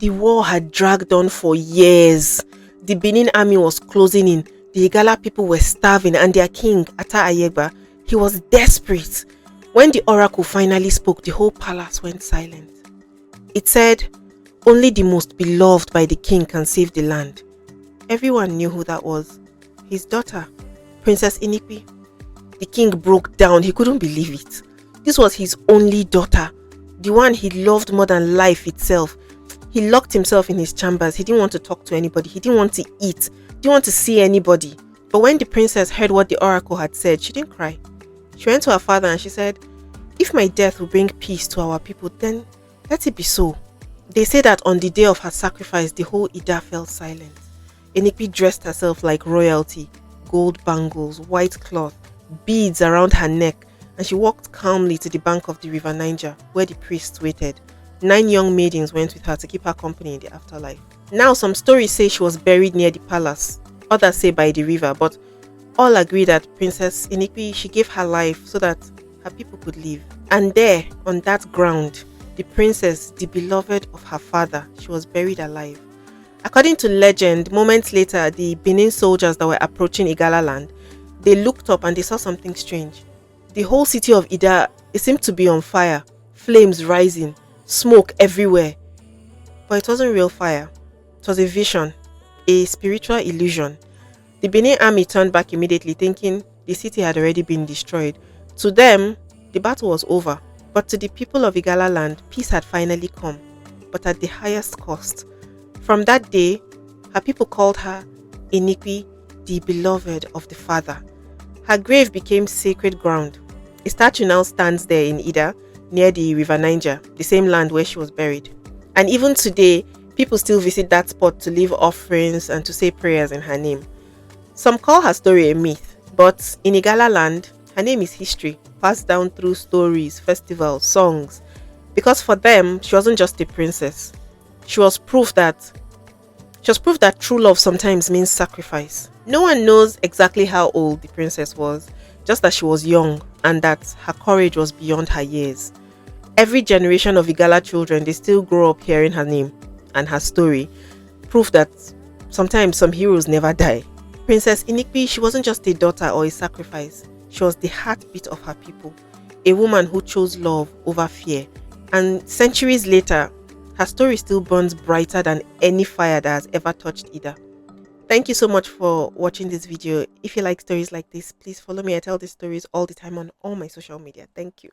The war had dragged on for years. The Benin army was closing in. The Igala people were starving, and their king, Ata Ayegba, he was desperate. When the oracle finally spoke, the whole palace went silent. It said, "Only the most beloved by the king can save the land." Everyone knew who that was. His daughter, Princess Inikpi. The king broke down. He couldn't believe it. This was his only daughter, the one he loved more than life itself. He locked himself in his chambers. He didn't want to talk to anybody. He didn't want to eat. He didn't want to see anybody. But when the princess heard what the oracle had said, she didn't cry. She went to her father and she said, "If my death will bring peace to our people, then let it be so." They say that on the day of her sacrifice, the whole Ida fell silent. Inikpi dressed herself like royalty, gold bangles, white cloth, beads around her neck, and she walked calmly to the bank of the river Niger, where the priests waited. 9 young maidens went with her to keep her company in the afterlife. Now, some stories say she was buried near the palace, others say by the river, but all agree that Princess Inikpi, she gave her life so that her people could live. And there, on that ground, the princess, the beloved of her father, she was buried alive. According to legend, moments later, the Benin soldiers that were approaching Igala land, they looked up and they saw something strange. The whole city of Ida, it seemed to be on fire, flames rising, smoke everywhere. But it wasn't real fire. It was a vision, a spiritual illusion. The Benin army turned back immediately, thinking the city had already been destroyed. To them, the battle was over. But to the people of Igala land, peace had finally come, but at the highest cost. From that day, her people called her Inikpi, the beloved of the father. Her grave became sacred ground. A statue now stands there in Ida, near the river Niger, the same land where she was buried. And even today, people still visit that spot to leave offerings and to say prayers in her name. Some call her story a myth, but in Igala land, her name is history, passed down through stories, festivals, songs. Because for them, she wasn't just a princess. She was proof that true love sometimes means sacrifice. No one knows exactly how old the princess was, just that she was young and that her courage was beyond her years. Every generation of Igala children, they still grow up hearing her name and her story, proof that sometimes some heroes never die. Princess Inikpi, she wasn't just a daughter or a sacrifice. She was the heartbeat of her people, a woman who chose love over fear. And centuries later, her story still burns brighter than any fire that has ever touched Ida. Thank you so much for watching this video. If you like stories like this, please follow me. I tell these stories all the time on all my social media. Thank you.